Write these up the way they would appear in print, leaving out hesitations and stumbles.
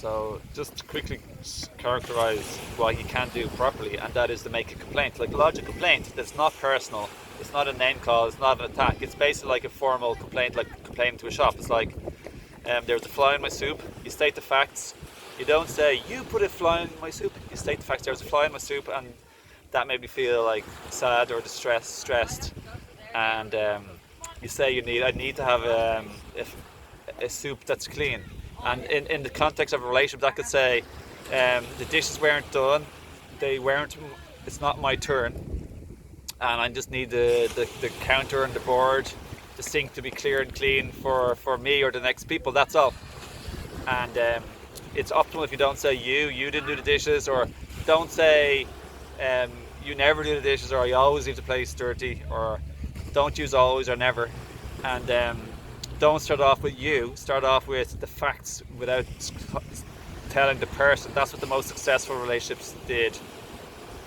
So just to quickly characterize what you can do properly, and that is to make a complaint. Like, lodge a complaint that's not personal, it's not a name call, it's not an attack. It's basically like a formal complaint, like complaining to a shop. It's like, there's a fly in my soup. You state the facts. You don't say, you put a fly in my soup. You state the facts, there's a fly in my soup, and that made me feel like sad or distressed, stressed. And you say I need to have a soup that's clean. And in the context of a relationship, that could say, the dishes weren't done, it's not my turn, and I just need the counter and the board, the sink to be clear and clean for me or the next people, that's all. And it's optimal if you don't say you didn't do the dishes, or don't say you never do the dishes, or you always leave the place dirty, or don't use always or never. And don't start off with you, start off with the facts without telling the person. That's what the most successful relationships did.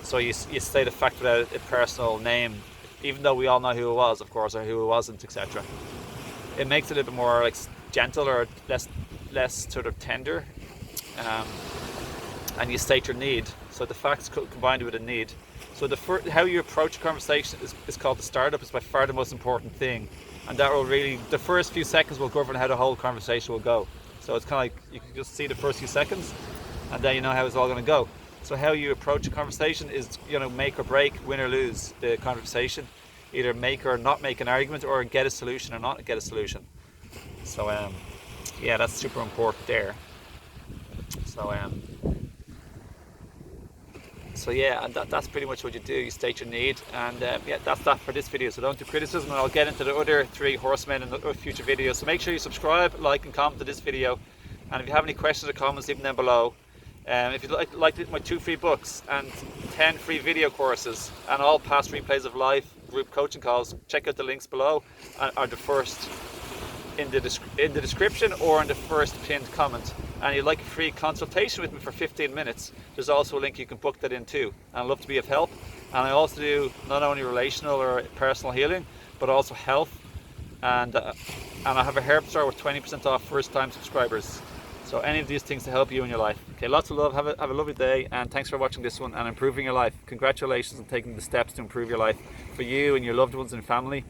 So you say the fact without a personal name, even though we all know who it was, of course, or who it wasn't, etc. It makes it a little bit more like gentle, or less sort of tender, and you state your need. So the facts combined with a need. So how you approach a conversation is called the startup. It's by far the most important thing, and that will really, the first few seconds will govern how the whole conversation will go. So it's kind of like, you can just see the first few seconds, and then you know how it's all going to go. So how you approach a conversation is, make or break, win or lose the conversation. Either make or not make an argument, or get a solution or not get a solution. So yeah, that's super important there. So yeah, and that's pretty much what you do. You state your need, and yeah, that's that for this video. So don't do criticism, and I'll get into the other 3 horsemen in the future videos. So make sure you subscribe, like, and comment to this video. And if you have any questions or comments, leave them down below. If you'd like my 2 free books and 10 free video courses and all past replays of live group coaching calls, check out the links below, or the first in the description, or in the first pinned comment. And you'd like a free consultation with me for 15 minutes, there's also a link, you can book that in too. And I'd love to be of help. And I also do not only relational or personal healing, but also health. And I have a herb store with 20% off first time subscribers. So any of these things to help you in your life. Okay, lots of love, have a lovely day, and thanks for watching this one and improving your life. Congratulations on taking the steps to improve your life for you and your loved ones and family.